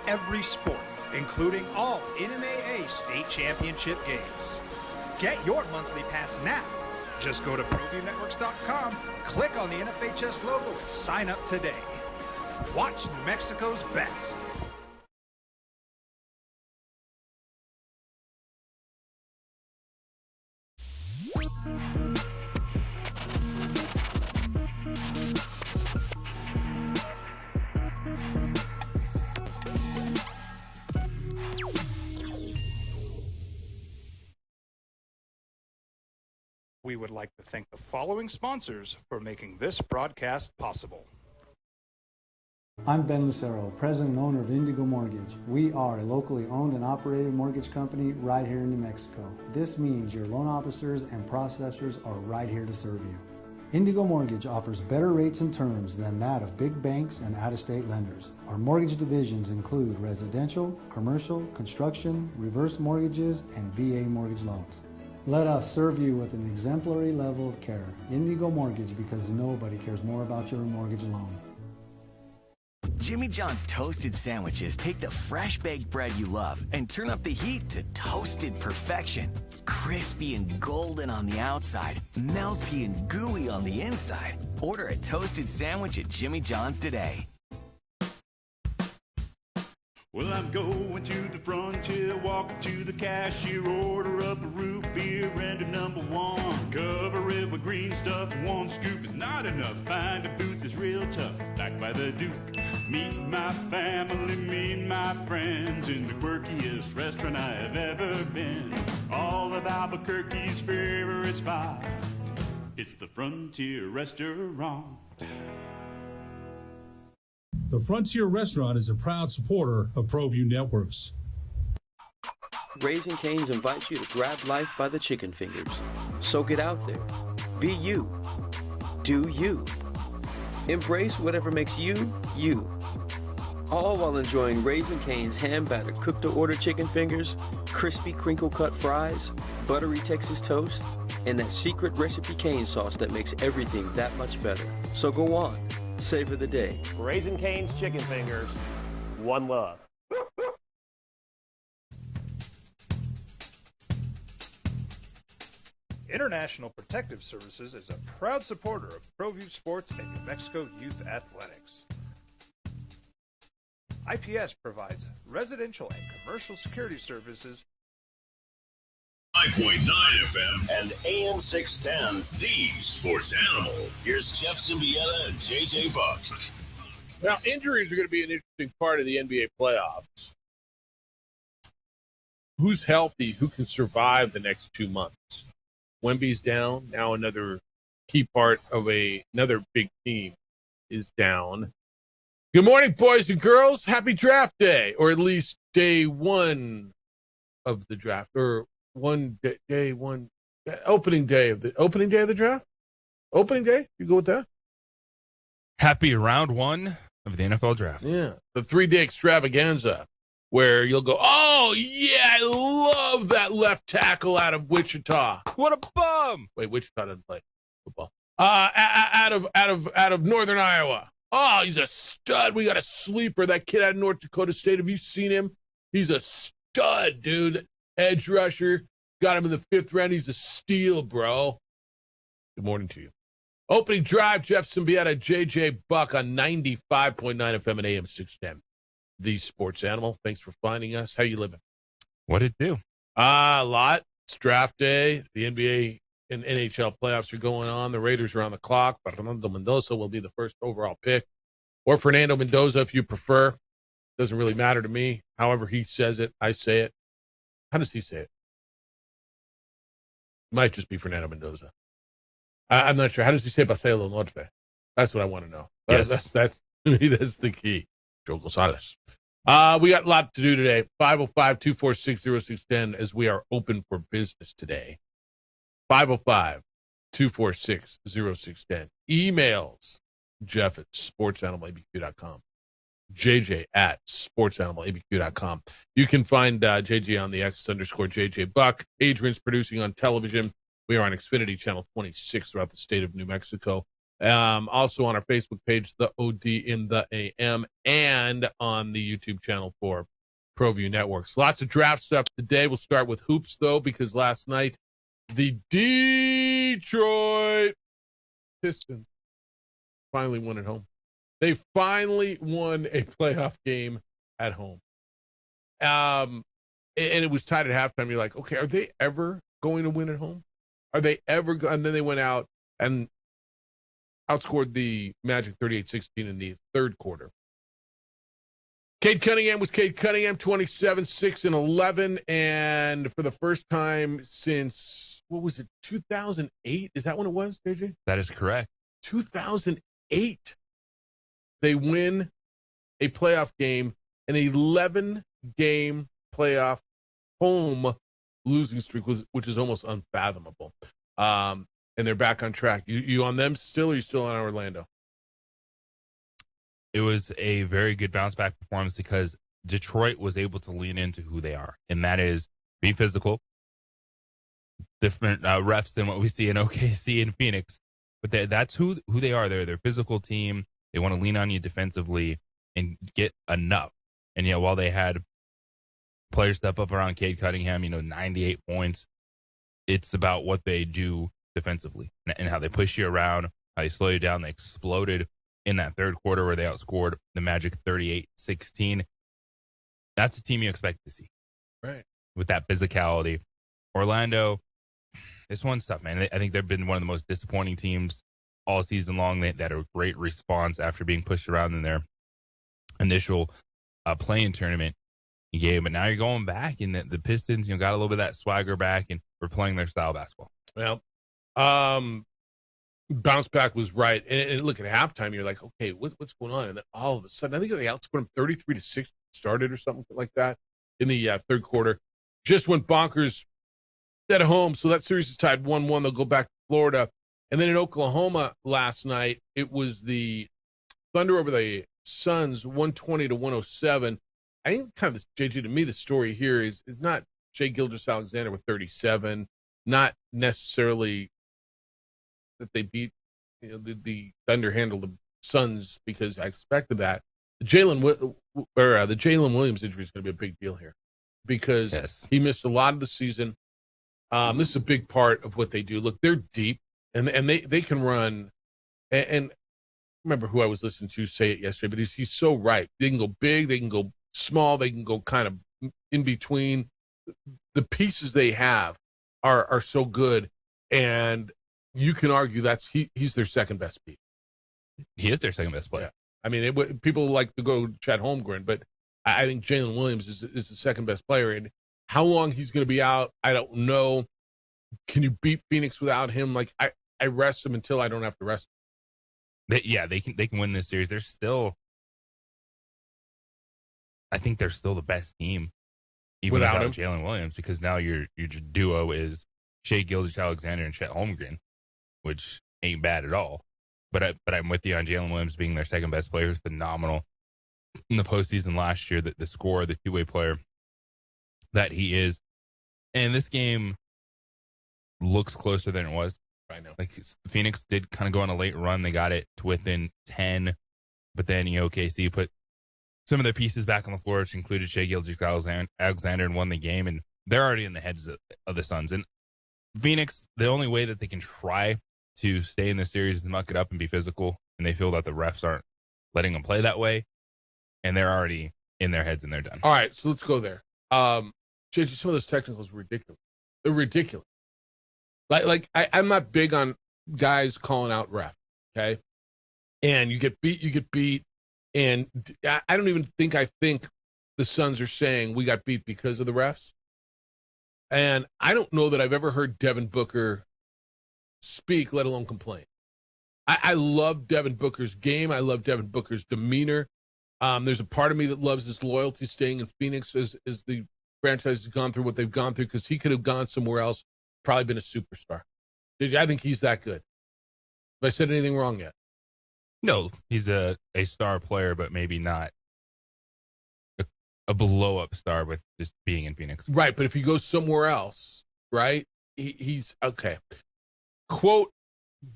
every sport, including all NMAA state championship games. Get your monthly pass now. Just go to ProViewNetworks.com, click on the NFHS logo, and sign up today. Watch New Mexico's best. We would like to thank the following sponsors for making this broadcast possible. I'm Ben Lucero, president and owner of Indigo Mortgage. We are a locally owned and operated mortgage company right here in New Mexico. This means your loan officers and processors are right here to serve you. Indigo Mortgage offers better rates and terms than that of big banks and out-of-state lenders. Our mortgage divisions include residential, commercial, construction, reverse mortgages, and VA mortgage loans. Let us serve you with an exemplary level of care. Indigo Mortgage, because nobody cares more about your mortgage loan. Jimmy John's toasted sandwiches take the fresh baked bread you love and turn up the heat to toasted perfection. Crispy and golden on the outside, melty and gooey on the inside. Order a toasted sandwich at Jimmy John's today. Well, I'm going to the frontier, walk up to the cashier, order up a root beer and a number one. Cover it with green stuff, one scoop is not enough. Find a booth is real tough, back by the Duke. Meet my family, meet my friends in the quirkiest restaurant I have ever been. All of Albuquerque's favorite spot, it's the Frontier Restaurant. The Frontier Restaurant is a proud supporter of ProView Networks. Raising Cane's invites you to grab life by the chicken fingers. So get out there. Be you. Do you. Embrace whatever makes you, you. All while enjoying Raising Cane's hand-battered cooked-to-order chicken fingers, crispy crinkle-cut fries, buttery Texas toast, and that secret recipe cane sauce that makes everything that much better. So go on. Savor the day. Raising Cane's chicken fingers. One love. International Protective Services is a proud supporter of ProView Sports and New Mexico Youth Athletics. IPS provides residential and commercial security services. 5.9 FM and AM 610, the sports animal. Here's Jeff Symbieta and JJ Buck. Now, injuries are going to be an interesting part of the NBA playoffs. Who's healthy? Who can survive the next 2 months? Wemby's down. Now another key part of another big team is down. Good morning, boys and girls. Happy draft day, or at least day one of the draft, or opening day of the draft. Opening day, you go with that. Happy round one of the NFL draft. Yeah, the 3-day extravaganza where you'll go, oh yeah, I love that left tackle out of Wichita. What a bum! Wait, Wichita doesn't play football. Out of Northern Iowa. Oh, he's a stud. We got a sleeper. That kid out of North Dakota State. Have you seen him? He's a stud, dude. Edge rusher. Got him in the 5th round. He's a steal, bro. Good morning to you. Opening drive, Jeff Symbieta, JJ Buck on 95.9 FM and AM 610. The sports animal. Thanks for finding us. How you living? What'd it do? A lot. It's draft day. The NBA and NHL playoffs are going on. The Raiders are on the clock. Fernando Mendoza will be the first overall pick. Or Fernando Mendoza, if you prefer. Doesn't really matter to me. However he says it, I say it. How does he say it? It might just be Fernando Mendoza. I'm not sure. How does he say Paseo del Norte? That's what I want to know. Yes. That's the key. Joe Gonzalez. We got a lot to do today. 505-246-0610 as we are open for business today. 505-246-0610. Emails, Jeff at sportsanimалabq.com. JJ at sportsanimалabq.com. You can find JJ on the X_JJ Buck. Adrian's producing on television. We are on Xfinity Channel 26 throughout the state of New Mexico. Also on our Facebook page, the OD in the AM, and on the YouTube channel for ProView Networks. Lots of draft stuff today. We'll start with hoops, though, because last night the Detroit Pistons finally won at home. They finally won a playoff game at home. And it was tied at halftime. You're like, okay, are they ever going to win at home? Are they ever? And then they went out and outscored the Magic 38-16 in the third quarter. Cade Cunningham was Cade Cunningham, 27, 6, and 11. And for the first time since, 2008? Is that when it was, JJ? That is correct. 2008. They win a playoff game, an 11-game playoff home losing streak, which is almost unfathomable. And they're back on track. You on them still, or are you still on Orlando? It was a very good bounce back performance because Detroit was able to lean into who they are, and that is be physical. Different refs than what we see in OKC and Phoenix, but that's who they are. They're a physical team. They want to lean on you defensively and get enough. And while they had players step up around Cade Cunningham, 98 points, it's about what they do defensively and how they push you around, how they slow you down. They exploded in that third quarter where they outscored the Magic 38-16. That's the team you expect to see. Right. With that physicality. Orlando, this one's tough, man. I think they've been one of the most disappointing teams all season long. They had a great response after being pushed around in their initial play-in tournament game. But now you're going back, and the Pistons, got a little bit of that swagger back, and we're playing their style of basketball. Well, bounce back was right. And look, at halftime, you're like, okay, what's going on? And then all of a sudden, I think they outscored them 33-6 started or something like that in the third quarter. Just went bonkers at home. So that series is tied 1-1. They'll go back to Florida. And then in Oklahoma last night, it was the Thunder over the Suns, 120-107. I think kind of, JJ, to me, the story here is not Shai Gilgeous-Alexander with 37, not necessarily that they beat, the Thunder handled the Suns because I expected that. The Jalen Williams injury is going to be a big deal here because he missed a lot of the season. This is a big part of what they do. Look, they're deep, and they can run. And remember who I was listening to say it yesterday, but he's so right. They can go big, they can go small, they can go kind of in between. The pieces they have are so good, and you can argue he's their second best piece. He is their second best player. Yeah. I mean, people like to go Chet Holmgren, but I think Jalen Williams is the second best player. And how long he's going to be out, I don't know. Can you beat Phoenix without him? Like I rest him until I don't have to rest him. They can win this series. I think they're still the best team, even without Jalen Williams, because now your duo is Shai Gilgeous-Alexander and Chet Holmgren, which ain't bad at all. But I'm with you on Jalen Williams being their second best player. Is phenomenal in the postseason last year. The scorer, the two-way player that he is, and this game looks closer than it was. I know. Like Phoenix did kind of go on a late run. They got it to within 10, but then OKC put some of their pieces back on the floor, which included Shai Gilgeous-Alexander, and won the game. And they're already in the heads of the Suns. And Phoenix, the only way that they can try to stay in this series is to muck it up and be physical. And they feel that the refs aren't letting them play that way. And they're already in their heads and they're done. All right, so let's go there. JJ, some of those technicals were ridiculous. They're ridiculous. I'm not big on guys calling out ref, okay? And you get beat. And I don't even think the Suns are saying we got beat because of the refs. And I don't know that I've ever heard Devin Booker speak, let alone complain. I love Devin Booker's game. I love Devin Booker's demeanor. There's a part of me that loves his loyalty staying in Phoenix as the franchise has gone through what they've gone through, because he could have gone somewhere else, probably been a superstar. I think he's that good. Have I said anything wrong yet? No, he's a star player, but maybe not a blow-up star with just being in Phoenix. Right, but if he goes somewhere else, right, he's okay. Quote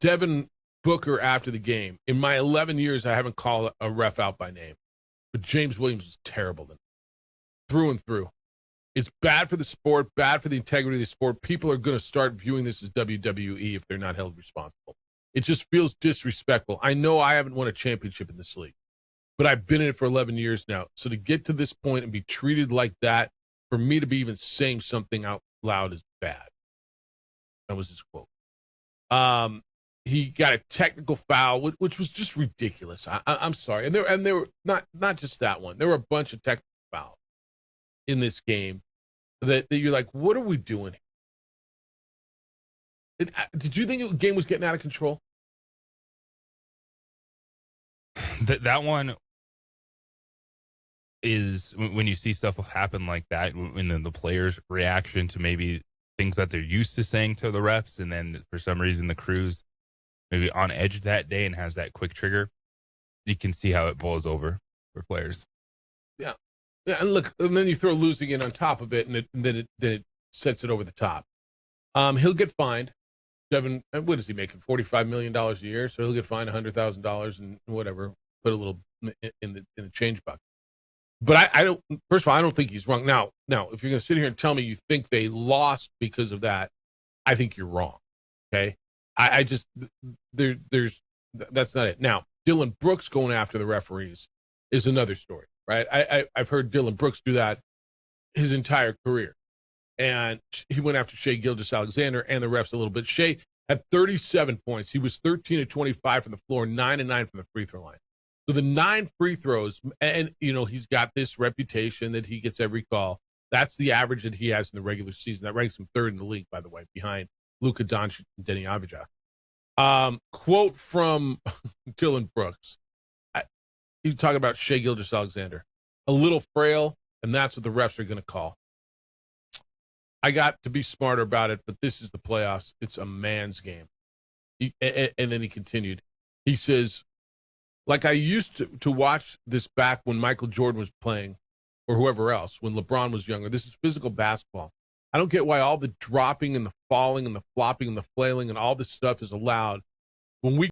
Devin Booker after the game. In my 11 years, I haven't called a ref out by name. But James Williams was terrible through and through. It's bad for the sport, bad for the integrity of the sport. People are going to start viewing this as WWE if they're not held responsible. It just feels disrespectful. I know I haven't won a championship in this league, but I've been in it for 11 years now. So to get to this point and be treated like that, for me to be even saying something out loud is bad. That was his quote. He got a technical foul, which was just ridiculous. I'm sorry. And there were not just that one. There were a bunch of technical fouls in this game that you're like, what are we doing here? Did you think the game was getting out of control? That one is when you see stuff happen like that, and then the players' reaction to maybe things that they're used to saying to the refs, and then for some reason the crew's maybe on edge that day and has that quick trigger, you can see how it boils over for players. Yeah. Yeah, and look, and then you throw losing in on top of it, and then it sets it over the top. He'll get fined. What is he making? $45 million a year, so he'll get fined $100,000 and whatever. Put a little in the change bucket. But I don't. First of all, I don't think he's wrong. Now, if you're going to sit here and tell me you think they lost because of that, I think you're wrong. Okay, I just there's that's not it. Now, Dylan Brooks going after the referees is another story, right? I've heard Dylan Brooks do that his entire career, and he went after Shai Gilgeous-Alexander and the refs a little bit. Shai had 37 points. He was 13 of 25 from the floor, 9 of 9 from the free throw line. So the 9 free throws, and, he's got this reputation that he gets every call. That's the average that he has in the regular season. That ranks him 3rd in the league, by the way, behind Luka Doncic and Denny Avdija. Quote from Dylan Brooks. You talk about Shai Gilgeous-Alexander. A little frail, and that's what the refs are going to call. I got to be smarter about it, but this is the playoffs. It's a man's game. And then he continued. He says, like I used to watch this back when Michael Jordan was playing, or whoever else, when LeBron was younger. This is physical basketball. I don't get why all the dropping and the falling and the flopping and the flailing and all this stuff is allowed when we